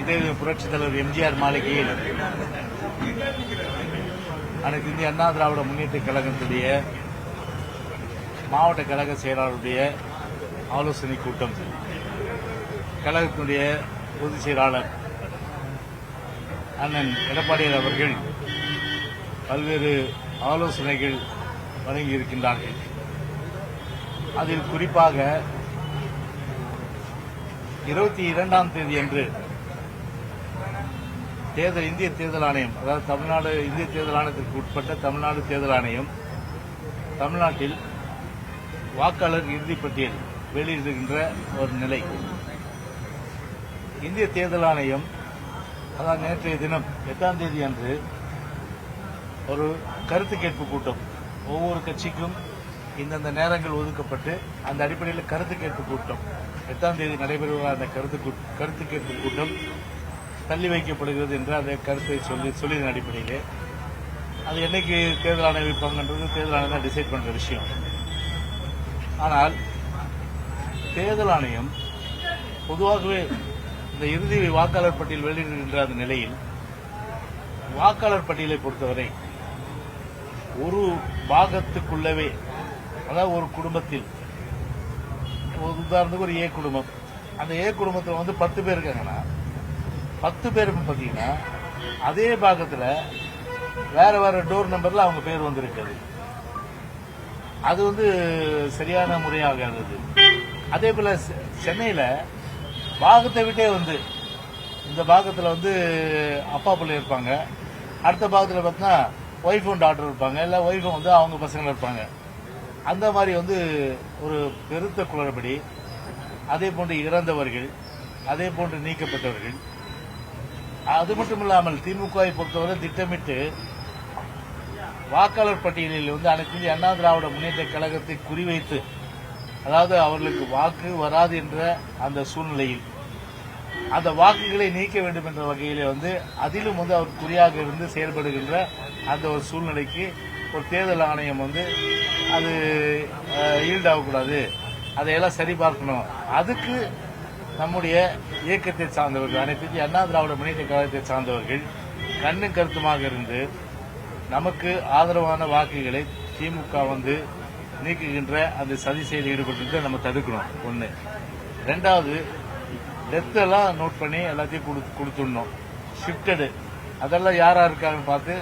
இன்றைய புரட்சித் தலைவர் எம்ஜிஆர் மாளிகையில் அனைத்து இந்திய அண்ணா திராவிட முன்னேற்ற கழகத்துடைய மாவட்ட கழக செயலாளருடைய ஆலோசனை கூட்டம், கழகத்தினுடைய பொதுச் செயலாளர் அண்ணன் எடப்பாடியார் அவர்கள் பல்வேறு ஆலோசனைகள் வழங்கியிருக்கின்றார்கள். அதில் குறிப்பாக 22ஆம் தேதி அன்று இந்திய தேர்தல் ஆணையம், அதாவது தமிழ்நாடு இந்திய தேர்தல் ஆணையத்திற்கு உட்பட்ட தமிழ்நாடு தேர்தல் ஆணையம் தமிழ்நாட்டில் வாக்காளர் இறுதிப்பட்டியல் வெளியிடுகின்ற ஒரு நிலை. இந்திய தேர்தல் ஆணையம் அதாவது நேற்றைய தினம் 8ஆம் தேதி அன்று ஒரு கருத்து கேட்பு கூட்டம், ஒவ்வொரு கட்சிக்கும் இந்தந்த நேரங்கள் ஒதுக்கப்பட்டு அந்த அடிப்படையில் கருத்து கேட்பு கூட்டம் 8ஆம் தேதி நடைபெறுகிற அந்த கருத்து கேட்பு கூட்டம் தள்ளி வைக்கப்படுகிறது என்று அந்த கருத்தை சொல்லியதன் அடிப்படையிலே அது என்னைக்கு தேர்தல் ஆணையம் வைப்பாங்கன்றது தேர்தல் ஆணையம் தான் டிசைட் பண்ற விஷயம். ஆனால் தேர்தல் ஆணையம் பொதுவாகவே இந்த இறுதி வாக்காளர் பட்டியல் வெளியிடுகின்ற அந்த நிலையில் வாக்காளர் பட்டியலை பொறுத்தவரை ஒரு பாகத்துக்குள்ளவே, அதாவது ஒரு குடும்பத்தில், உதாரணத்துக்கு ஒரு ஏ குடும்பம், அந்த ஏ குடும்பத்தில் 10 பேர் இருக்காங்கன்னா 10 பேருக்கு பார்த்தீங்கன்னா அதே பாகத்தில் வேற வேற டோர் நம்பர்ல அவங்க பேர் வந்திருக்காது. அது சரியான முறையாகாது. அதே போல சென்னையில பாகத்தை விட்டே இந்த பாகத்தில் அப்பா பிள்ளை இருப்பாங்க, அடுத்த பாகத்தில் பார்த்தீங்கன்னா ஒய்ஃப் அண்ட் டாட்டர் இருப்பாங்க, இல்ல ஒய்ஃப் அவங்க பசங்க இருப்பாங்க. அந்த மாதிரி ஒரு பெருத்த குளறுபடி. அதே போன்று இறந்தவர்கள், அதே போன்று நீக்கப்பட்டவர்கள். அது மட்டும் இல்லாமல் திமுகவை பொறுத்தவரை திட்டமிட்டு வாக்காளர் பட்டியலில் அனைத்து இந்திய அண்ணா திராவிட முன்னேற்ற கழகத்தை குறிவைத்து, அதாவது அவர்களுக்கு வாக்கு வராது என்ற அந்த சூழ்நிலையில் அந்த வாக்குகளை நீக்க வேண்டும் என்ற வகையிலே அதிலும் அவர் குறியாக இருந்து செயல்படுகின்ற அந்த ஒரு சூழ்நிலைக்கு ஒரு தேர்தல் ஆணையம் அது ஈல்ட் ஆகக்கூடாது, அதையெல்லாம் சரி பார்க்கணும். அதுக்கு நம்முடைய இயக்கத்தை சார்ந்தவர்கள், அனைத்து இந்திய அண்ணா திராவிட முன்னேற்ற கழகத்தை சார்ந்தவர்கள் கண்ணும் கருத்துமாக இருந்து நமக்கு ஆதரவான வாக்குகளை திமுக நீக்குகின்ற அந்த சதி செயலில் ஈடுபட்டு நம்ம தடுக்கணும். ஒன்று. ரெண்டாவது, டெத் எல்லாம் நோட் பண்ணி எல்லாத்தையும் கொடுத்துடணும். ஷிப்டடு அதெல்லாம் யாரா இருக்காங்கன்னு பார்த்து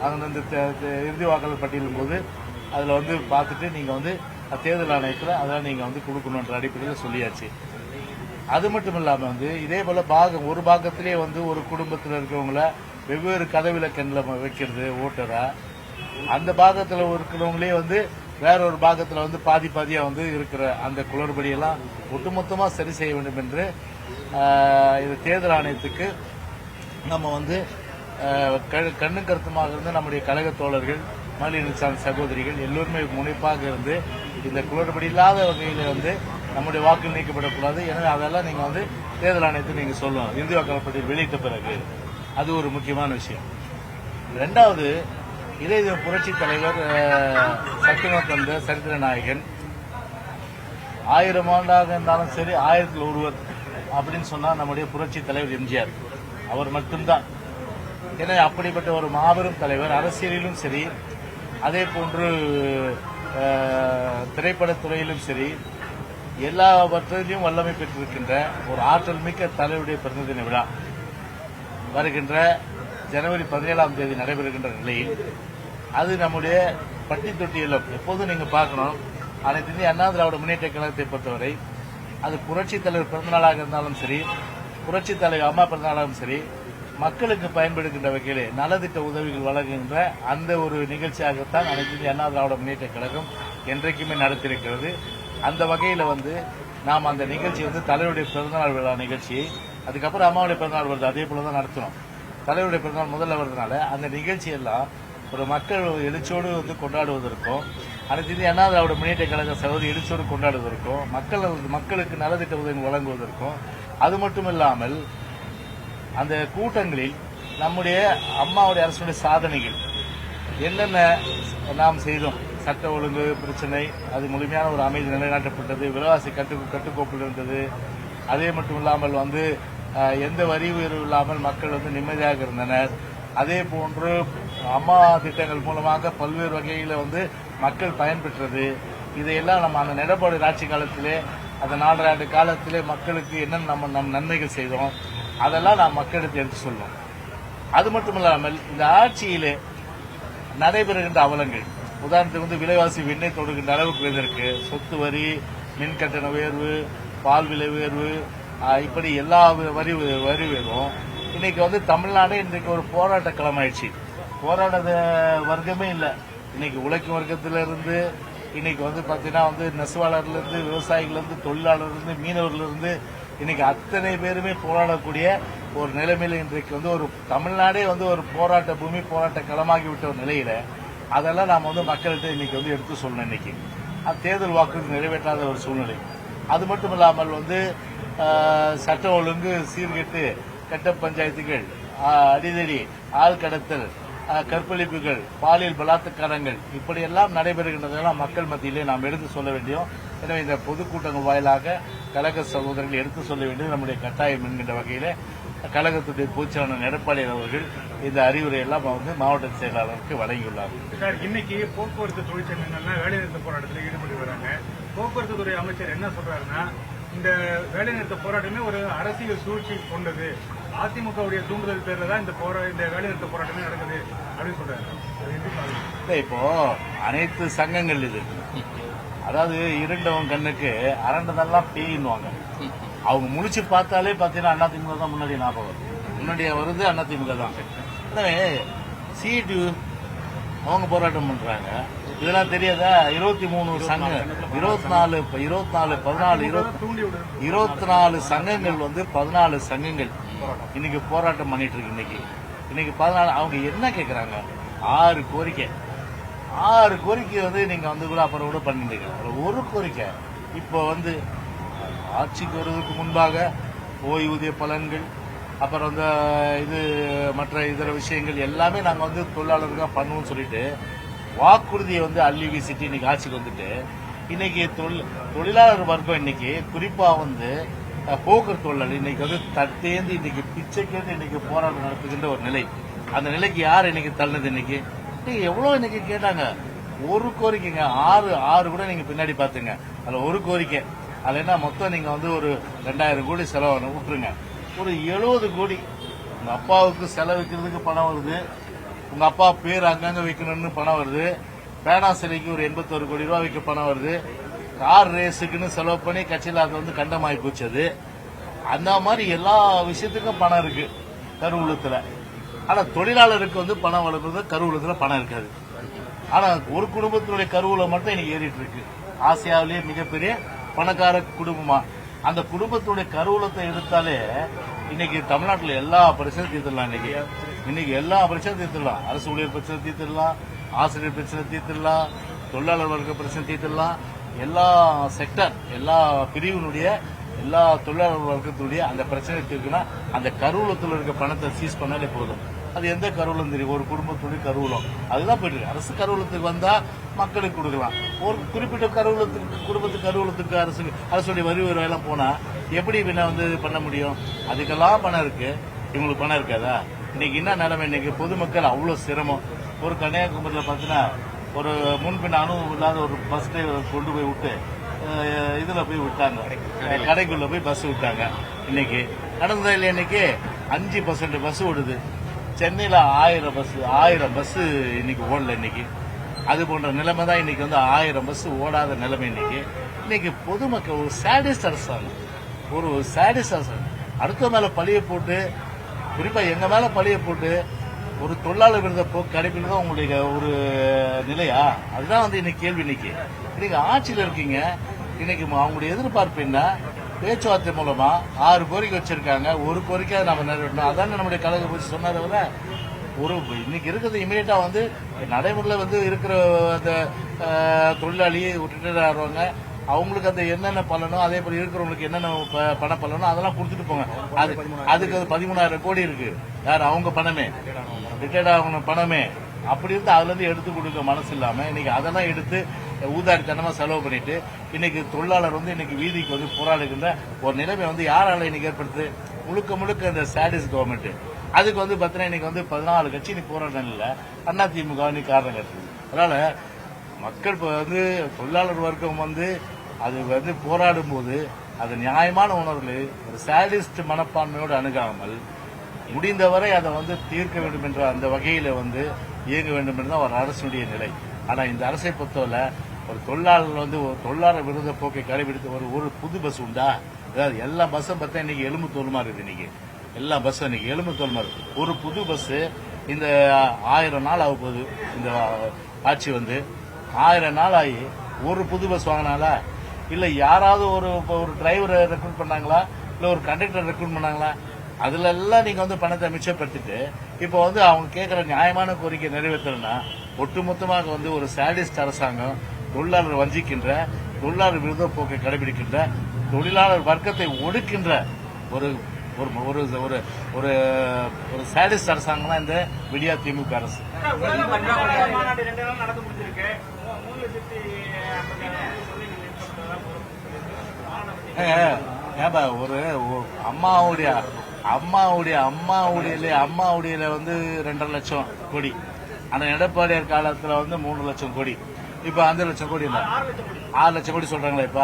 அந்த இறுதி வாக்காளர் பட்டியலும் போது அதில் பார்த்துட்டு நீங்க தேர்தல் ஆணையத்தில் அதெல்லாம் நீங்க கொடுக்கணுன்ற அடிப்படையில் சொல்லியாச்சு. அது மட்டும் இல்லாம இதே போல ஒரு பாகத்திலே ஒரு குடும்பத்தில் இருக்கிறவங்கள வெவ்வேறு கதவிலக்கண்ணில் வைக்கிறது ஓட்டரா, அந்த பாகத்தில் இருக்கிறவங்களே வேற ஒரு பாகத்தில் பாதி பாதியா இருக்கிற அந்த குளறுபடியெல்லாம் ஒட்டுமொத்தமா சரி செய்ய வேண்டும் என்று இது தேர்தல் ஆணையத்துக்கு நம்ம கண்ணும் கருத்துமாக இருந்து நம்முடைய கழக தோழர்கள், மகளிர் சார்ந்த சகோதரிகள் எல்லோருமே முனைப்பாக இருந்து இந்த குளறுபடி இல்லாத வகையில் நம்முடைய வாக்கு நீக்கப்படக்கூடாது. எனவே அதெல்லாம் நீங்க தேர்தல் ஆணையத்துக்கு நீங்க சொல்லணும். இறுதி வாக்காளர் பட்டியல் வெளியிட்ட பிறகு அது ஒரு முக்கியமான விஷயம். இரண்டாவது, இதே புரட்சி தலைவர் சத்தியமா தந்த சரித்திர நாயகன் 1000 ஆண்டாக இருந்தாலும் சரி 1000ல் ஒருவர் அப்படின்னு சொன்னா நம்முடைய புரட்சி தலைவர் எம்ஜிஆர் அவர் மட்டும்தான். ஏன்னா அப்படிப்பட்ட ஒரு மாபெரும் தலைவர், அரசியலிலும் சரி அதே போன்று திரைப்படத்துறையிலும் சரி எல்லாவற்றிலும் வல்லமை பெற்றிருக்கின்ற ஒரு ஆற்றல் மிக்க தலைவருடைய பிறந்ததின விழா வருகின்ற ஜனவரி 17ஆம் தேதி நடைபெறுகின்ற நிலையில் அது நம்முடைய பட்டி தொட்டியலும் எப்போதும் நீங்க பார்க்கணும். அனைத்து இந்திய அண்ணா திராவிட முன்னேற்ற கழகத்தை பொறுத்தவரை அது புரட்சி தலைவர் பிறந்தநாளாக இருந்தாலும் சரி, புரட்சி தலைவர் அம்மா பிறந்தநாளாகவும் சரி, மக்களுக்கு பயன்படுகின்ற வகையிலே நலத்திட்ட உதவிகள் வழங்குகின்ற அந்த ஒரு நிகழ்ச்சியாகத்தான் அனைத்து இந்திய அண்ணா திராவிட முன்னேற்ற கழகம் என்றைக்குமே நடத்தியிருக்கிறது. அந்த வகையில நாம் அந்த நிகழ்ச்சி தலைவருடைய பிறந்தநாள் விழா நிகழ்ச்சியை, அதுக்கப்புறம் அம்மாவுடைய பிறந்தநாள் வருது அதே போலதான் நடத்தணும். தலைவருடைய பிறந்தநாள் முதல்ல வருதுனால அந்த நிகழ்ச்சியெல்லாம் ஒரு மக்கள் எழுச்சியோடு கொண்டாடுவதற்கும், அனைத்து இந்திய அண்ணா திராவிட முன்னேற்ற கழக சகோதரி எழுச்சியோடு கொண்டாடுவதற்கும், மக்களுக்கு நலத்திட்ட உதவி வழங்குவதற்கும், அது மட்டுமில்லாமல் அந்த கூட்டங்களில் நம்முடைய அம்மாவுடைய அரசுடைய சாதனைகள் என்னென்ன நாம் செய்தோம், சட்ட ஒழுங்கு பிரச்சனை அது முழுமையான ஒரு அமைதி நிலைநாட்டப்பட்டது, விலைவாசி கட்டுக்கோப்பில் இருந்தது, அதே மட்டும் இல்லாமல் எந்த வரி உயர்வு இல்லாமல் மக்கள் வந்து நிம்மதியாக இருந்தனர். அதே போன்று அம்மா திட்டங்கள் மூலமாக பல்வேறு வகையில் வந்து மக்கள் பயன்பெற்றது. இதையெல்லாம் நம்ம அந்த எடப்பாடி ஆட்சி காலத்திலே அந்த 4.5 ஆண்டு காலத்திலே மக்களுக்கு என்ன நம்ம நன்மைகள் செய்தோம் அதெல்லாம் நாம் மக்களுக்கு எடுத்து சொல்லுவோம். அது மட்டும் இல்லாமல் இந்த ஆட்சியிலே நடைபெறுகின்ற அவலங்கள், உதாரணத்துக்கு வந்து விலைவாசி விண்ணை தொடுகின்ற அளவுக்கு இதற்கு சொத்து வரி, மின் கட்டண உயர்வு, பால் விலை உயர்வு, இப்படி எல்லா வரி உயர்வும் இன்னைக்கு வந்து தமிழ்நாடு இன்றைக்கு ஒரு போராட்ட களமாயிடுச்சு. போராட்ட வர்க்கமே இல்லை. இன்னைக்கு உழைக்கும் வர்க்கத்திலிருந்து இன்னைக்கு வந்து பாத்தீங்கன்னா வந்து நெசவாளர்லேருந்து, விவசாயிகளிருந்து, தொழிலாளர்லேருந்து, மீனவர்லேருந்து இன்னைக்கு அத்தனை பேருமே போராடக்கூடிய ஒரு நிலைமையில இன்றைக்கு வந்து ஒரு தமிழ்நாடே வந்து ஒரு போராட்ட பூமி, போராட்ட களமாகி விட்ட ஒரு நிலையில அதெல்லாம் நாம வந்து மக்கள்கிட்ட இன்னைக்கு வந்து எடுத்து சொல்லணும். இன்னைக்கு தேர்தல் வாக்குறுதி நிறைவேற்றாத ஒரு சூழ்நிலை. அது மட்டும் இல்லாமல் வந்து சட்டம் ஒழுங்கு சீர்கெட்டு கட்ட பஞ்சாயத்துகள், அடிதடி, ஆள் கடத்தல், கற்பழிப்புகள், பாலியல் பலாத்காரங்கள் இப்படியெல்லாம் நடைபெறுகின்றதெல்லாம் மக்கள் மத்தியிலே நாம் எடுத்து சொல்ல வேண்டியும். எனவே இந்த பொதுக்கூட்டங்கள் வாயிலாக கழக சகோதரர்கள் எடுத்து சொல்ல வேண்டியது நம்முடைய கட்டாயம் என்கின்ற வகையில் கழகத்துடைய பொதுச்செயலாளர் எடப்பாடி அவர்கள் இந்த அறிவுரை எல்லாம் வந்து மாவட்ட செயலாளருக்கு வழங்கியுள்ளார்கள். சார், இன்னைக்கு போக்குவரத்து தொழிற்சங்கங்கள்லாம் வேலைநிறுத்த போராட்டத்தில் ஈடுபட்டு வராங்க. போக்குவரத்து துறை அமைச்சர் என்ன சொல்றாருன்னா, இந்த வேலைநிறுத்த போராட்டமே ஒரு அரசியல் சூழ்ச்சி கொண்டது, அதிமுகவுடைய தூண்டுதல் பேர்ல தான் இந்த வேலைநிறுத்த போராட்டமே நடக்குது அப்படின்னு சொல்றாரு. இப்போ அனைத்து சங்கங்கள் இது, அதாவது இருண்டவன் கண்ணுக்கு அரண்டதெல்லாம் பேயின்னுவாங்க. அவங்க முடிச்சு பார்த்தாலே பாத்தீங்கன்னா அதிமுக தான் முன்னாடி ஞாபகம் வருது. முன்னாடியே வருது அதிமுக தான். எனவே சீட்டு அவங்க போராட்டம் பண்றாங்க. இதெல்லாம் தெரியாதா? 23 சங்கம், 24 சங்கங்கள் வந்து 14 சங்கங்கள் இன்னைக்கு போராட்டம் பண்ணிட்டு இருக்கு. இன்னைக்கு 14 அவங்க என்ன கேட்கறாங்க? 6 கோரிக்கை வந்து நீங்க வந்து கூட அப்புறம் கூட பண்ணிட்டு ஒரு கோரிக்கை இப்போ வந்து ஆட்சிக்கு வருவதற்கு முன்பாக ஓய்வூதிய பலன்கள், அப்புறம் வந்து இது மற்ற இதர விஷயங்கள் எல்லாமே நாங்கள் வந்து தொழிலாளருக்காக பண்ணுவோம்னு சொல்லிட்டு வாக்குறுதியை வந்து அள்ளி வீசிட்டு இன்னைக்கு ஆட்சிக்கு வந்துட்டு இன்னைக்கு தொழிலாளர் வர்க்கம் இன்னைக்கு குறிப்பா வந்து போக்குவரத்து தொழிலாளர் இன்னைக்கு வந்து தட்டேந்து இன்னைக்கு பிச்சை கேட்டு இன்னைக்கு போராட்டம் நடத்துகின்ற ஒரு நிலை. அந்த நிலைக்கு யார் இன்னைக்கு தள்ளினது? இன்னைக்கு எவ்வளவு இன்னைக்கு கேட்டாங்க. ஒரு கோரிக்கைங்க, 6 கூட நீங்க பின்னாடி பாத்துங்க. அதுல ஒரு கோரிக்கை, அதுல என்ன மொத்தம் நீங்க வந்து ஒரு 2000 கோடி செலவு விட்டுருங்க. ஒரு 70 கோடி உங்க அப்பாவுக்கு செலவிக்கிறதுக்கு பணம் வருது, உங்க அப்பா பேர் அங்கங்க வைக்கணும்னு பணம் வருது, பேனா சிலைக்கு ஒரு 81 கோடி ரூபாய் வைக்க பணம் வருது, கார் ரேஸுக்குன்னு செலவு பண்ணி கட்சியில் அது வந்து கண்டமாயி போச்சது. அந்த மாதிரி எல்லா விஷயத்துக்கும் பணம் இருக்கு கருவூலத்துல. ஆனா தொழிலாளருக்கு வந்து பணம் வழங்குறது கருவூலத்துல பணம் இருக்காது. ஆனா ஒரு குடும்பத்தினுடைய கருவூலம் மட்டும் இன்னைக்கு ஏறிட்டு இருக்கு. ஆசியாவிலேயே மிகப்பெரிய பணக்கார குடும்பமா அந்த குடும்பத்துடைய கருவூலத்தை எடுத்தாலே இன்னைக்கு தமிழ்நாட்டில் எல்லா பிரச்சனையும் தீர்த்துடலாம். இன்னைக்கு எல்லா பிரச்சனையும் தீர்த்துடலாம். அரசு ஊழியர் பிரச்சனை தீர்த்துடலாம், ஆசிரியர் பிரச்சனை தீர்த்துடலாம், தொழிலாளர் வர்க்க பிரச்சனை தீர்த்துடலாம். எல்லா செக்டர், எல்லா பிரிவினுடைய, எல்லா தொழிலாளர் வர்க்கத்துடைய அந்த பிரச்சனை தீர்க்குன்னா அந்த கருவூலத்தில் இருக்க பணத்தை சீஸ் பண்ணாலே போதும். அது எந்த கருவூலம் தெரியும்? ஒரு குடும்பத்துடைய கருவூலம் அதுதான் போயிட்டு இருக்கு. அரசு கருவூலத்துக்கு வந்தா மக்களுக்கு கொடுக்கலாம். ஒரு குறிப்பிட்ட குடும்பத்துக்கு கருவூலத்துக்கு அரசுடைய வரி வருவாயெல்லாம் போனா எப்படி வந்து பண்ண முடியும்? அதுக்கெல்லாம் பணம் இருக்கு, இவங்களுக்கு பணம் இருக்காதா? இன்னைக்கு என்ன நிலைமை? இன்னைக்கு பொதுமக்கள் அவ்வளவு சிரமம். ஒரு கன்னியாகுமரியில் பார்த்தீங்கன்னா ஒரு முன்பின் அனுபவம் இல்லாத ஒரு பஸ் டிரைவர் கொண்டு போய் விட்டு இதுல போய் விட்டாங்க, கடைக்குள்ள போய் பஸ் விட்டாங்க. இன்னைக்கு நடந்ததா இல்லையா? இன்னைக்கு 5% பஸ் ஓடுது. சென்னையில 1000 பஸ் இன்னைக்கு ஓடல. இன்னைக்கு அது போன்ற நிலைமை தான் இன்னைக்கு வந்து 1000 பஸ் ஓடாத நிலைமை. இன்னைக்கு பொதுமக்கள் ஒரு சாடிஸ்ட் அரசாங்கம், ஒரு சாடிஸ்ட் அரசாங்கம் அடுத்த மேல பழிய போட்டு, குறிப்பா எங்க மேல பழிய போட்டு ஒரு தொழிலாளர் விருத கடைப்பிடிதான் உங்களுடைய ஒரு நிலையா? அதுதான் வந்து இன்னைக்கு கேள்வி. இன்னைக்கு ஆட்சியில் இருக்கீங்க. இன்னைக்கு அவங்களுடைய எதிர்பார்ப்பு என்ன? பேச்சுவார்த்தை மூலமா 6 கோரிக்கை வச்சிருக்காங்க, ஒரு கோரிக்கை நம்ம நிறைவேற்றணும். அதான நம்முடைய கழக போச்சு சொன்னதை விட ஒரு இன்னைக்கு இருக்கிறது இமீடியட்டா வந்து நடைமுறையில் வந்து இருக்கிற அந்த தொழிலாளி ரிட்டையர் ஆகிறவங்க அவங்களுக்கு அந்த என்னென்ன பலனோ, அதே போல இருக்கிறவங்களுக்கு என்னென்ன பண பலனோ அதெல்லாம் கொடுத்துட்டு போங்க. அதுக்கு 13,000 கோடி இருக்கு. யார்? அவங்க பணமே, ரிட்டையர்ட் ஆகணும் பணமே. அப்படி இருந்து அதுல இருந்து எடுத்து கொடுக்க மனசு இல்லாம இன்னைக்கு அதெல்லாம் எடுத்து ஊதாரித்தனமா செலவு பண்ணிட்டு இன்னைக்கு தொழிலாளர் வந்து இன்னைக்கு வீதிக்கு வந்து போராடுகின்ற ஒரு நிலைமை வந்து யாரால இன்னைக்கு ஏற்படுத்து? முழுக்க முழுக்க இந்த சாடிஸ் கவர்மெண்ட். அதுக்கு வந்து பார்த்தீங்கன்னா இன்னைக்கு வந்து 14 கட்சி நீ போராட்டம் இல்ல, அதிமுக நீ காரணம் கட்டுது. அதனால மக்கள் இப்ப வந்து தொழிலாளர் வர்க்கம் வந்து அது வந்து போராடும் போது அது நியாயமான உணர்வுகள் ஒரு சாடிஸ்ட் மனப்பான்மையோடு அணுகாமல் முடிந்தவரை அதை வந்து தீர்க்க வேண்டும் என்ற அந்த வகையில வந்து இயங்க வேண்டும் என்றுதான் ஒரு அரசுடைய நிலை. ஆனா இந்த அரசை பொறுத்தவரை ஒரு தொழிலாளர் வந்து ஒரு தொழிலாளர் விரோத போக்கை கடைபிடித்து ஒரு புது பஸ் உண்டா? அதாவது எல்லா பஸ்ஸும் பார்த்தா இன்னைக்கு எலும்பு தோல்மா இருக்குது. இன்னைக்கு எல்லா பஸ்ஸும் இன்னைக்கு எலும்பு தோல்மா இருக்கு. ஒரு புது பஸ் இந்த 1000 நாள் ஆக போகுது. இந்த ஆட்சி வந்து 1000 நாள் ஆகி ஒரு புது பஸ் வாங்கினாலா? இல்ல யாராவது ஒரு டிரைவரை ரெக்ரூட் பண்ணாங்களா? இல்ல ஒரு கண்டக்டர் ரெக்ரூட் பண்ணாங்களா? அதுல எல்லாம் நீங்க வந்து பணத்தை மிச்சப்படுத்திட்டு இப்போ வந்து அவங்க கேட்கிற நியாயமான கோரிக்கை நிறைவேற்றணும்னா ஒட்டுமொத்தமாக வந்து ஒரு சாடிஸ்ட் அரசாங்கம் தொழிலாளர் வஞ்சிக்கின்ற, தொழிலாளர் விரோத போக்கை கடைபிடிக்கின்ற, தொழிலாளர் வர்க்கத்தை ஒடுக்கின்ற ஒரு ஒரு ஒரு ஒரு ஒரு ஒரு சாடிஸ்ட் அரசாங்கம் தான் இந்த விடியா திமுக அரசு. ஏன்பா ஒரு அம்மாவுடைய வந்து 2.5 லட்சம் கோடி, ஆனா எடப்பாடியார் காலத்துல வந்து 3 லட்சம் கோடி, இப்ப 5 லட்சம் கோடி இல்ல 6 லட்சம் கோடி சொல்றாங்களா? இப்ப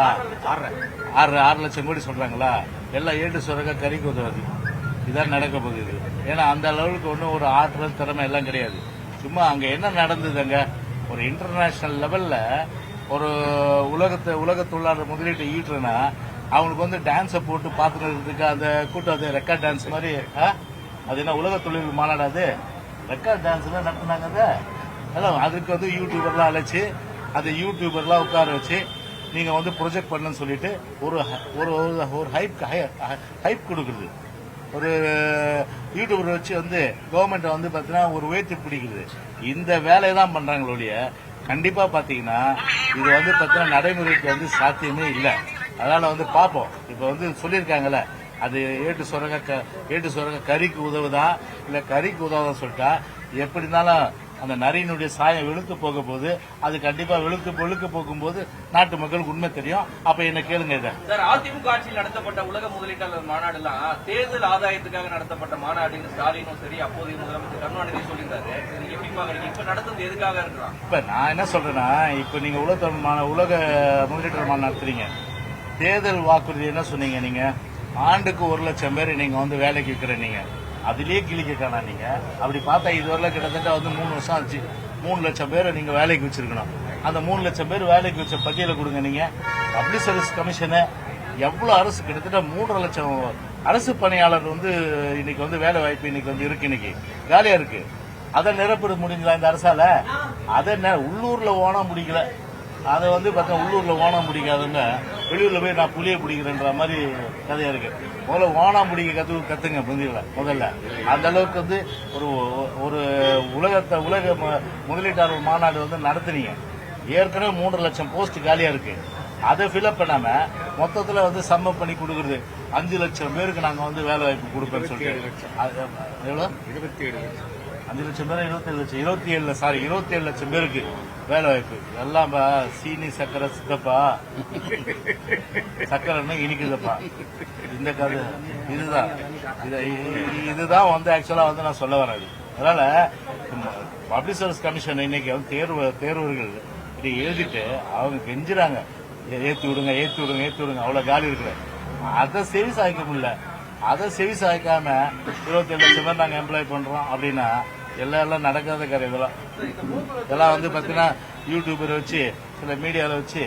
6 லட்சம் கோடி சொல்றாங்களா? எல்லாம் ஏட்டு சுரக்க கறிக்கு உதவுது. இதான் நடக்க போகுது. ஏன்னா அந்த அளவுக்கு ஒன்றும் ஒரு ஆற்றல் திறமை எல்லாம் கிடையாது. சும்மா அங்க என்ன நடந்தது? அங்க ஒரு இன்டர்நேஷனல் லெவல்ல ஒரு உலக தொழிலாளர் முதலீட்டை ஈட்டுறனா அவங்களுக்கு வந்து டான்ஸை போட்டு பாத்துக்கிறதுக்கு அந்த கூட்டம் அது ரெக்கார்ட் டான்ஸ் மாதிரி அது என்ன உலக தொழில் மாநாடு? அது ரெக்கார்ட் டான்ஸ் எல்லாம் நடத்தினாங்க. அதான் அதுக்கு வந்து யூடியூபர்லாம் அழைச்சு அந்த யூடியூபர்லாம் உட்கார வச்சு நீங்க வந்து ப்ரொஜெக்ட் பண்ணுன்னு சொல்லிட்டு ஒரு ஹைப் கொடுக்குறது. ஒரு யூடியூபர் வச்சு வந்து கவர்மெண்ட் வந்து பாத்தீங்கன்னா ஒரு உயர்த்தி பிடிக்குது. இந்த வேலையை தான் பண்றாங்களோடைய கண்டிப்பா பாத்தீங்கன்னா இது வந்து பாத்தீங்கன்னா நடைமுறைக்கு வந்து சாத்தியமே இல்லை. அதனால வந்து பாப்போம். இப்ப வந்து சொல்லியிருக்காங்கல்ல, அது ஏட்டு சுரங்க கறிக்கு உதவுதா இல்ல கறிக்கு உதவுதான் சொல்லிட்டா எப்படி இருந்தாலும் அந்த நரியினுடைய சாயம் வெளுத்து போக போது அது கண்டிப்பா வெளுத்து போகும்போது நாட்டு மக்களுக்கு உண்மை தெரியும். அப்ப என்ன கேளுங்க. இதை அதிமுக ஆட்சியில் நடத்தப்பட்ட உலக முதலீட்டாளர் மாநாடு எல்லாம் தேர்தல் ஆதாயத்துக்காக நடத்தப்பட்ட மாநாடு ஸ்டாலினும் சரி அப்போதைய முதலமைச்சர் கருணாநிதி சொல்லியிருந்தாரு. எப்படி பாக்குறீங்க? இப்ப நடத்துறது எதுக்காக இருக்கலாம்? இப்ப நான் என்ன சொல்றேன்னா, இப்ப நீங்க உலக முதலீட்டாளர் மாநாடு நடத்துறீங்க. தேர்தல் வாக்குறுதி என்ன சொன்னீங்க? நீங்க ஆண்டுக்கு 1 லட்சம் பேர் நீங்க வந்து வேலைக்கு வைக்கிற நீங்க அதுலயே கிழிக்க காணா. நீங்க அப்படி பார்த்தா இதுவரை கிட்டத்தட்ட வந்து 3 வருஷம் ஆச்சு. 3 லட்சம் பேரை நீங்க வேலைக்கு வச்சிருக்கணும். அந்த 3 லட்சம் பேர் வேலைக்கு வச்ச பட்டியலை கொடுங்க. நீங்க பப்ளிக் சர்வீஸ் கமிஷனு எவ்வளவு அரசு கிட்டத்தட்ட 3.5 லட்சம் அரசு பணியாளர் வந்து இன்னைக்கு வந்து வேலை வாய்ப்பு இன்னைக்கு வந்து இருக்கு. இன்னைக்கு காலியா இருக்கு. அதை நிரப்பட முடியுங்களா இந்த அரசால? அதை உள்ளூர்ல ஓனா முடிக்கல. அதை வந்து பார்த்தா உள்ளூர்ல ஓணம் பிடிக்காதுன்னு வெளியூர்ல போய் நான் புளிய பிடிக்கிறேன்ற மாதிரி கதையா இருக்கு. முதல்ல ஓணம் பிடிக்க கத்துங்க முதல்ல. அந்த அளவுக்கு வந்து ஒரு உலக முதலீட்டாளர் மாநாடு வந்து நடத்துனீங்க. ஏற்கனவே 3 லட்சம் போஸ்ட் காலியா இருக்கு. அதை ஃபில்அப் பண்ணாம மொத்தத்துல வந்து சம்மப் பண்ணி கொடுக்கறது 5 லட்சம் பேருக்கு நாங்க வந்து வேலை வாய்ப்பு கொடுப்பேன்னு சொல்லிட்டு எவ்வளவு 5 லட்சம் பேர் 27 லட்சம் பேருக்கு வேலை வாய்ப்பு. எல்லாம் சீனி சக்கரை சித்தப்பா சக்கரைன்னு இனிக்குதப்பா. இந்த கதை இதுதான் வந்து ஆக்சுவலா வந்து நான் சொல்ல வராது. அதனால பப்ளிக் சர்வீஸ் கமிஷன் இன்னைக்கு வந்து தேர்வர்கள் இதை எழுதிட்டு அவங்க கெஞ்சுறாங்க, ஏத்தி விடுங்க அவ்வளவு காலி இருக்கிற. அதை செவி சாய்க்க முடியல. அதை செவி சாய்க்காம 27 லட்சம் பேர் நாங்க எம்ப்ளாய் பண்றோம் அப்படின்னா எல்லாம் நடக்காத காரியம். இதெல்லாம் வந்து பாத்தீங்கன்னா யூடியூபர் வச்சு சில மீடியாவில் வச்சு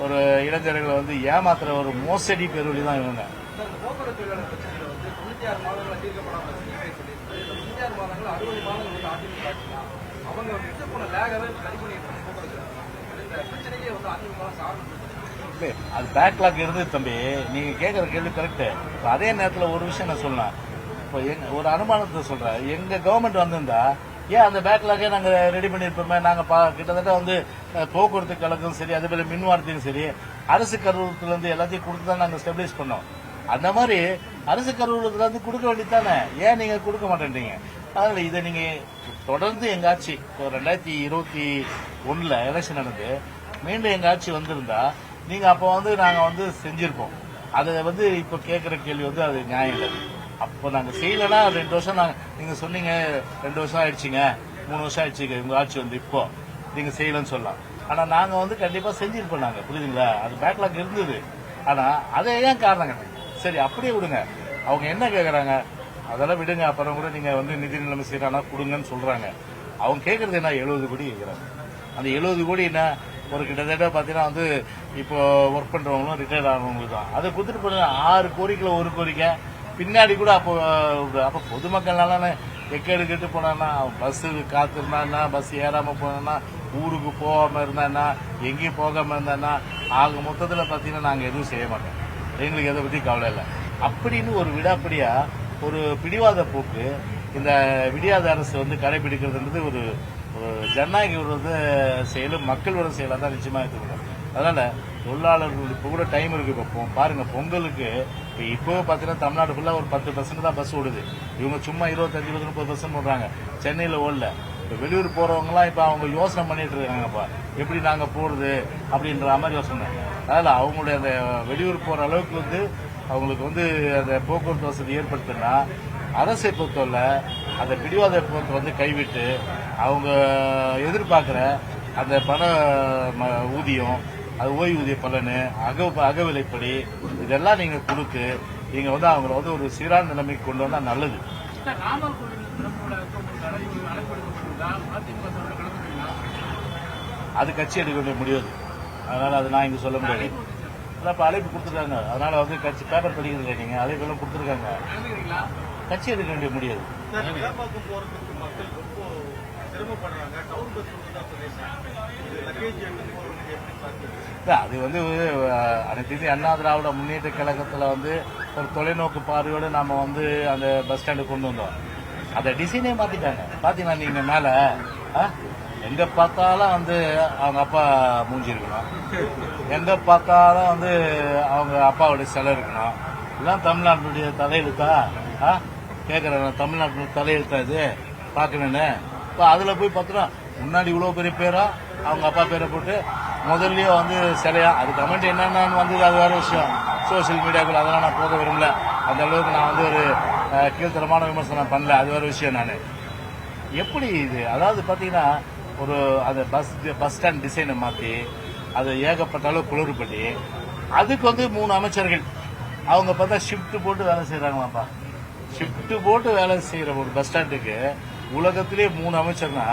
ஒரு இளைஞர்களை வந்து ஏமாத்துற ஒரு மோசடி பேரொழி தான் இவங்க. அது பேக்லாக் இருந்தது தம்பி. நீங்க கேட்கற கேள்வி கரெக்ட். அதே நேரத்தில் ஒரு விஷயம் நான் சொல்லலாம். இப்போ ஒரு அனுமானத்தை சொல்றேன். எங்க கவர்மெண்ட் வந்திருந்தா ஏன் அந்த பேக்லாகே நாங்க ரெடி பண்ணிருப்போமே. நாங்க கிட்டத்தட்ட வந்து போக்குவரத்து கழகம் சரி, அதே போல மின்வாரத்தையும் சரி அரசு கருவூலத்துல இருந்து எல்லாத்தையும் கொடுத்து தான் நாங்க ஸ்டெபிலைஸ் பண்ணோம். அந்த மாதிரி அரசு கருவூலத்துல இருந்து கொடுக்க வேண்டியதானே, ஏன் நீங்க கொடுக்க மாட்டேன்றீங்க? அதனால இதை நீங்க தொடர்ந்து எங்க ஆட்சி 2021 எலெக்ஷன் நடந்து மீண்டும் எங்க ஆட்சி வந்திருந்தா நீங்க அப்ப வந்து நாங்க வந்து செஞ்சிருப்போம். அதை வந்து இப்ப கேட்கிற கேள்வி வந்து அது நியாயம் இல்லை. அப்போ நாங்க செய்யலன்னா 2 வருஷம் நீங்க சொன்னீங்க 2 வருஷம் ஆயிடுச்சுங்க, 3 வருஷம் ஆயிடுச்சுங்க உங்க ஆட்சி வந்து இப்போ நீங்க செய்யலன்னு சொல்லலாம். ஆனா நாங்க வந்து கண்டிப்பா செஞ்சிருப்போம். நாங்க புரியுதுங்களா, அது பேக்லாக் இருந்தது. ஆனா அதை ஏன் காரணம் சரி அப்படியே விடுங்க. அவங்க என்ன கேக்குறாங்க அதெல்லாம் விடுங்க, அப்புறம் கூட நீங்க வந்து நிதி நிலைமை சீரானா கொடுங்கன்னு சொல்றாங்க. அவங்க கேட்கறது என்ன 70 கோடி கேட்கறாங்க. அந்த 70 கோடி என்ன ஒரு கிட்டத்தட்ட பாத்தீங்கன்னா வந்து இப்போ ஒர்க் பண்றவங்களும் ரிட்டையர்ட் ஆனவங்களுக்கு தான். அதை கொடுத்துட்டு போன 6 கோரிக்கையில 1 கோரிக்கை பின்னாடி கூட அப்ப பொதுமக்கள்னால எக்கேடு கெட்டு போனா பஸ் காத்திருந்தான்னா, பஸ் ஏறாம போனா, ஊருக்கு போகாம இருந்தான்னா, எங்கேயும் போகாம இருந்தான்னா, ஆக மொத்தத்துல பாத்தீங்கன்னா நாங்க எதுவும் செய்ய மாட்டோம். எங்களுக்கு எதை பத்தி கவலை இல்லை அப்படின்னு ஒரு விடாப்படியா ஒரு பிடிவாத போக்கு இந்த விடியாத அரசு வந்து கடைபிடிக்கிறதுன்றது ஒரு ஜனநாயக விரோத செயலும் மக்கள் விரோத செயலாக தான் நிச்சயமா எடுத்துக்கணும். அதனால தொழிலாளர்கள் இப்போ கூட டைம் இருக்கு. இப்போ பாருங்க பொங்கலுக்கு இப்போ பாத்தீங்கன்னா தமிழ்நாடு ஃபுல்லா ஒரு 10% தான் பஸ் ஓடுது. இவங்க சும்மா 25-30% ஓடுறாங்க. சென்னையில ஓடல. இப்போ வெளியூர் போறவங்க எல்லாம் இப்ப அவங்க யோசனை பண்ணிட்டு இருக்காங்கப்பா, எப்படி நாங்க போறது அப்படின்ற மாதிரி யோசனை. அதனால அவங்களுடைய அந்த வெளியூர் போற அளவுக்கு வந்து அவங்களுக்கு வந்து அந்த போக்குவரத்து வசதி ஏற்படுத்தினா அரசை பொறுத்தவரை அந்த பிடிவாத போக்கு வந்து கைவிட்டு அவங்க எதிர்பார்க்கிற அந்த பண ஊதியம், அது ஓய்வூதிய பலனு, அகவிலைப்படி இதெல்லாம் நீங்க கொடுத்து நீங்க வந்து அவங்கள வந்து ஒரு சீரான நிலைமைக்கு கொண்டு வந்தா நல்லது. அது கட்சி எடுக்க வேண்டிய முடியாது. அதனால அது நான் இங்க சொல்ல முடியாது. இப்ப அழைப்பு கொடுத்துருக்காங்க. அதனால வந்து கட்சி பேப்பர் படிக்கிறது நீங்க அழைப்பெல்லாம் கொடுத்துருக்காங்க. கட்சி எடுக்க வேண்டிய முடியாது. அது வந்து அனைத்து இந்திய அண்ணா திராவிட முன்னேற்ற கழகத்துல வந்து ஒரு தொலைநோக்கு பார்வையோடு நாம வந்து அந்த பஸ் ஸ்டாண்டு கொண்டு வந்தோம். அதை டிசைனே மாத்திட்டாங்க. பாத்தீங்கன்னா நீங்க மேல எங்க பார்த்தாலும் வந்து அவங்க அப்பா மூஞ்சி இருக்கணும், எங்க பார்த்தாலும் வந்து அவங்க அப்பாவுடைய சிலை இருக்கணும். இதெல்லாம் தமிழ்நாட்டுடைய தலையெழுத்தா கேக்குறாங்க. தமிழ்நாட்டுடைய தலையெழுத்தா இது பாக்கணும்னு. இப்ப அதுல போய் பார்த்தோம் முன்னாடி இவ்வளவு பெரிய பேரா அவங்க அப்பா பேரை போட்டு முதல்லயே வந்து சிலையா. அது கமெண்ட் என்னென்னு வந்தது அது வேற விஷயம். சோசியல் மீடியாக்குள்ள அதெல்லாம் நான் போக விரும்பல. அந்த அளவுக்கு நான் வந்து ஒரு கீழ்த்தரமான விமர்சனம் பண்ணல. அது வேற விஷயம். நான் எப்படி இது அதாவது பாத்தீங்கன்னா ஒரு அந்த பஸ் ஸ்டாண்ட் டிசைனை மாத்தி அது ஏகப்பட்ட அளவு குளறுபடி அதுக்கு வந்து 3 அமைச்சர்கள் அவங்க பார்த்தா ஷிப்ட் போட்டு வேலை செய்யறாங்களாப்பா. ஷிப்ட் போட்டு வேலை செய்யற ஒரு பஸ் ஸ்டாண்டுக்கு உலகத்திலே 3 அமைச்சர்னா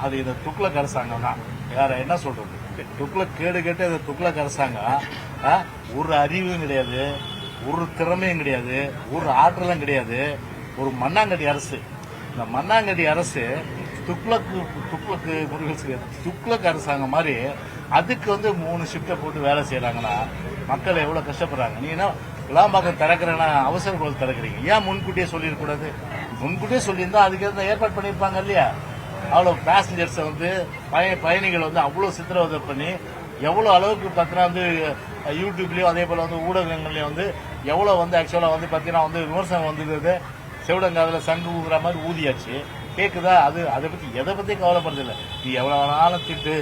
அது இந்த துக்ளக் அரசாங்கம் தான். வேற என்ன சொல்றது? துக்ளக் கேடு கேட்டு இந்த துக்ளக் அரசாங்கம் ஒரு அறிவும் கிடையாது, ஒரு திறமையும் கிடையாது, ஒரு ஆற்றலும் கிடையாது. ஒரு மண்ணாங்கட்டி அரசு. இந்த மண்ணாங்கட்டி அரசு துக்ளக் அரசாங்கம் மாதிரி அதுக்கு வந்து 3 ஷிப்டை போட்டு வேலை செய்யறாங்கன்னா மக்கள் எவ்வளவு கஷ்டப்படுறாங்க. நீங்க என்ன விளாம்பாக்கம் திறக்கிறேன்னா அவசர கோல் திறக்கிறீங்க, ஏன் முன்கூட்டியே சொல்லிடக்கூடாது? முன்கூட்டியே சொல்லியிருந்தா அதுக்கு ஏற்பாடு பண்ணியிருப்பாங்க இல்லையா? அவ்வளவு பேசஞ்சர்ஸை வந்து பயணிகள் வந்து அவ்வளவு சித்திரவதை பண்ணி எவ்வளவு அளவுக்கு பார்த்தீங்கன்னா வந்து யூடியூப்லயும் அதே போல வந்து ஊடகங்கள்லயும் வந்து எவ்வளவு வந்து ஆக்சுவலா வந்து பார்த்தீங்கன்னா வந்து விமர்சனம் வந்தது. செவிடங்காதுல சங்கு ஊதுற மாதிரி ஊதியாச்சு. கேக்குதா? அது அதை பத்தி எதை பத்தி கவலைப்படுறது இல்லை. நீ எவ்வளவு வேணாலும் திட்டு,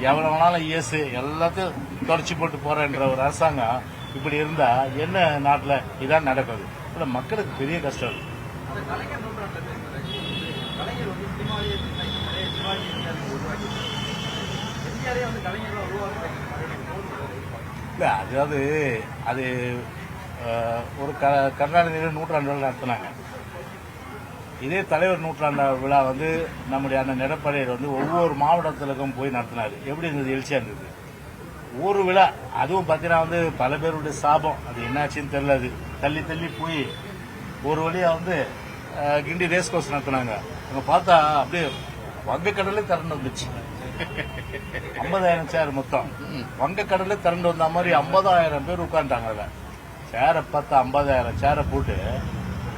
எவ்வளவு வேணாலும் இயேசு, எல்லாத்தையும் தொடச்சி போட்டு போறன்ற ஒரு அரசாங்கம் இப்படி இருந்தா என்ன நாட்டுல இதான் நடக்குது? மக்களுக்கு பெரிய கஷ்டம் இருக்கு. இல்ல அதாவது அது ஒரு கருணாநிதி நூற்றாண்டு விழா நடத்தினாங்க. இதே தலைவர் நூற்றாண்டு விழா வந்து நம்முடைய அண்ணன் எடப்பாடியார் வந்து ஒவ்வொரு மாவட்டத்திலுக்கும் போய் நடத்தினாரு. எப்படி இருந்தது? எழுச்சியா இருந்தது. ஒரு விழா அதுவும் பாத்தீங்கன்னா வந்து பல பேருடைய சாபம். அது என்னாச்சுன்னு தெரியல. அது தள்ளி தள்ளி போய் ஒரு வழியா வந்து கிண்டி ரேஸ் கோர்ஸ் நடத்தினாங்க. அங்க பார்த்தா அப்படியே வங்கக்கடலே திரண்டு வந்துச்சு. 50,000 சேர் மொத்தம் வங்கக்கடலே திரண்டு வந்த மாதிரி 50,000 பேர் உட்காந்துட்டாங்க. அதுல சேரை பார்த்தா 50,000 சேரை போட்டு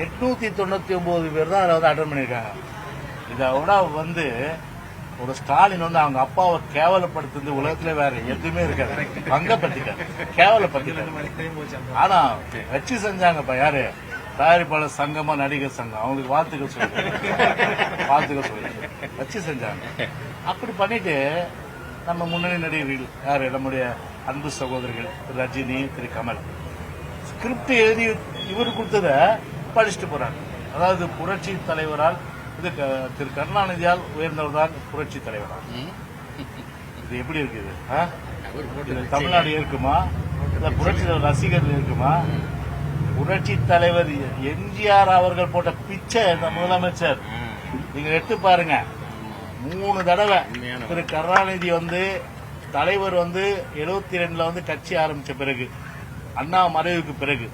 899 பேர் தான் அதை வந்து அட்டன் பண்ணிருக்காங்க. இதை விட வந்து ஒரு ஸ்டாலின் வந்து அவங்க அப்பாவை கேவலப்படுத்துறது உலகத்துல வேற எதுவுமே இருக்காது. வங்கப்படுத்திட்டாரு, கேவலப்படுத்திட்டாரு. ஆனா வச்சு செஞ்சாங்கப்பா. யாரு? தயாரிப்பாளர் சங்கமா நடிகர் சங்கம். அவங்களுக்கு வாழ்த்துக்கள் சொல்லி வச்சு செஞ்சாங்க. அப்படி பண்ணிட்டு நம்ம முன்னணி நடிகர்கள் யாரு, நம்முடைய அன்பு சகோதரர்கள் திரு ரஜினி, திரு கமல் ஸ்கிரிப்ட் எழுதி இவர் கொடுத்ததை படிச்சுட்டு போறாங்க. அதாவது புரட்சி தலைவரால் இது திரு கருணாநிதியால் உயர்ந்தவர் தான் புரட்சி தலைவரா? இது எப்படி இருக்குது? இது தமிழ்நாடு இருக்குமா இல்ல புரட்சி தலைவர் ரசிகர்கள் இருக்குமா? புரட்சி தலைவர் எம்ஜிஆர் அவர்கள் போட்ட பிச்சை இந்த முதலமைச்சர் நீங்க எடுத்து பாருங்க. 3 தடவை திரு கருணாநிதி தலைவர் 72 கட்சி ஆரம்பிச்ச பிறகு, அண்ணா மறைவுக்கு பிறகு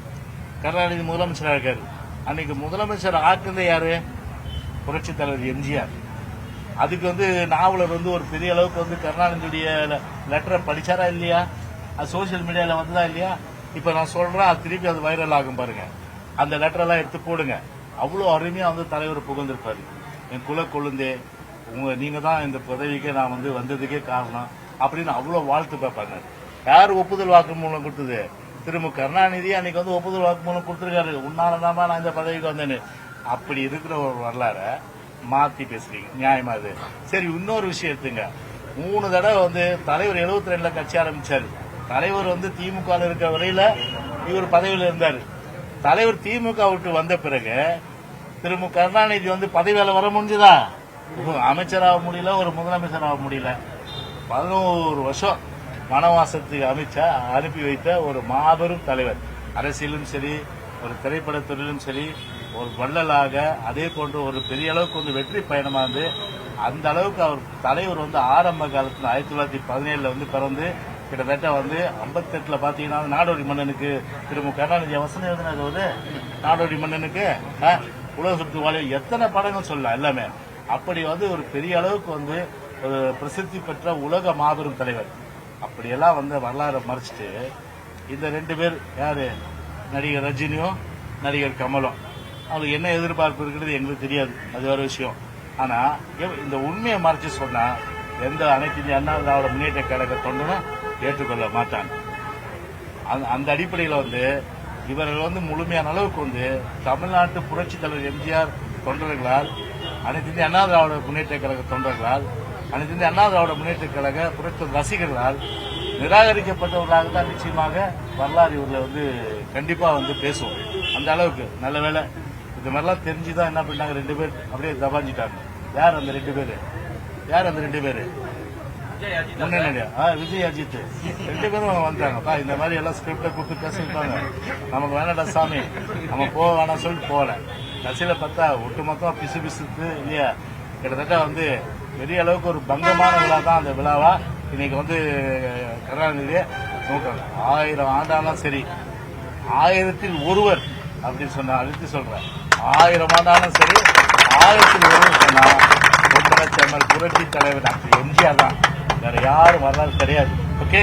கருணாநிதி முதலமைச்சராக இருக்காரு. அன்னைக்கு முதலமைச்சர் ஆக்குனதே யாரு? புரட்சி தலைவர் எம்ஜிஆர். அதுக்கு நாவலர் ஒரு பெரிய அளவுக்கு கருணாநிதியுடைய லெட்டரை படிச்சாரா இல்லையா? அது சோசியல் மீடியால வந்ததா இல்லையா? இப்ப நான் சொல்றேன், அது திருப்பி அது வைரல் ஆகும் பாருங்க. அந்த லெட்டர் எல்லாம் எடுத்து போடுங்க. அவ்வளவு அருமையா தலைவர் புகழ்ந்திருப்பாரு. என் குல கொழுந்தே, நீங்க தான் இந்த பதவிக்கே நான் வந்ததுக்கே காரணம் அப்படின்னு அவ்வளவு வாழ்த்து பார்ப்பாங்க. யார் ஒப்புதல் வாக்குமூலம் கொடுத்தது? திரு மு கருணாநிதி அன்னைக்கு ஒப்புதல் வாக்குமூலம் கொடுத்திருக்காரு. உன்னாலதாமா நான் இந்த பதவிக்கு வந்தேன்னு. அப்படி இருக்கிற ஒரு வரலாற மாத்தி பேசுறீங்க, நியாயமா இது? சரி, இன்னொரு விஷயம் எடுத்துங்க. 3 தடவை தலைவர் 72 கட்சி ஆரம்பிச்சாரு. தலைவர் திமுக இருக்கிற வரையில இவர் பதவியில இருந்தாரு. தலைவர் திமுக விட்டு வந்த பிறகு திரு மு கருணாநிதி பதவியால வர முடிஞ்சதா? அமைச்சராக முடியல, ஒரு முதலமைச்சராக முடியல. 11 வருஷம் வனவாசத்துக்கு அனுப்பி வைத்த ஒரு மாபெரும் தலைவர். அரசியலும் சரி, ஒரு திரைப்படத்துறையிலும் சரி, ஒரு வள்ளலாக, அதே போன்று ஒரு பெரிய அளவுக்கு வெற்றி பயணமா அந்த அளவுக்கு அவர் தலைவர் ஆரம்ப காலத்தில் 1917 பிறந்து கிட்டத்தட்ட 58 பாத்தீங்கன்னா நாடோடி மன்னனுக்கு திரு மு கருணாநிதி வசனம் எழுதினது நாடோடி மன்னனுக்கு உலகத்து வாழ எத்தனை படங்கள் சொல்லலாம் எல்லாமே. அப்படி ஒரு பெரிய அளவுக்கு ஒரு பிரசித்தி பெற்ற உலக மாபெரும் தலைவர். அப்படியெல்லாம் வரலாறு மறைச்சிட்டு இந்த 2 பேர் யாரு, நடிகர் ரஜினியும் நடிகர் கமலும், அவங்களுக்கு என்ன எதிர்பார்ப்பு இருக்கிறது எங்களுக்கு தெரியாது, அது வேற விஷயம். ஆனா இந்த உண்மையை மறைச்சு சொன்னா எந்த அனைத்து இந்திய அண்ணா திராவிட முன்னேற்ற கழக தொண்டனும் ஏற்றுக்கொள்ள மாட்டாங்க. அந்த அடிப்படையில் இவர்கள் முழுமையான அளவுக்கு தமிழ்நாட்டு புரட்சி தலைவர் எம்ஜிஆர் தொண்டர்களால், அனைத்து இந்திய அண்ணா திராவிட முன்னேற்ற கழக தொண்டர்களால், அனைத்து இந்திய அண்ணா திராவிட முன்னேற்ற கழக புரட்சி ரசிகர்களால் நிராகரிக்கப்பட்டவர்களாக தான் நிச்சயமாக வரலாறு இவர்களை கண்டிப்பா பேசுவோம். அந்த அளவுக்கு நல்ல வேலை இது மாதிரிலாம் தெரிஞ்சுதான் என்ன பண்ணாங்க, 2 பேர் அப்படியே தபாஞ்சிட்டாங்க. யார் அந்த 2 பேரு? யார் அந்த 2 பேரு? முன்னணியா? விஜய், அஜித் 2 பேரும் வந்தாங்கப்பா. இந்த மாதிரி எல்லாம் ஸ்கிரிப்ட கூப்பிட்டு பேசிருப்பாங்க. நமக்கு வேணாடா சாமி, நம்ம போக வேணாம் சொல்லிட்டு போகல. கடைசியில பார்த்தா ஒட்டுமொத்தமா பிசு பிசுக்கு இல்லையா, கிட்டத்தட்ட பெரிய அளவுக்கு ஒரு பங்கமான விழா தான் அந்த விழாவா இன்னைக்கு கருணாநிதியை நோக்காங்க. 1000 ஆண்டாலும் சரி, 1000ல் ஒருவர் அப்படின்னு சொன்னா அழுத்தி சொல்றேன். 1000 ஆண்டாலும் சரி, 1000ல் ஒருவர் சொன்னா பொன்மனச்செம்மல் புரட்சி தலைவர் டாக்டர் எம்ஜிஆர் தான். வேற யாரும் வரலாறு கிடையாது. ஓகே.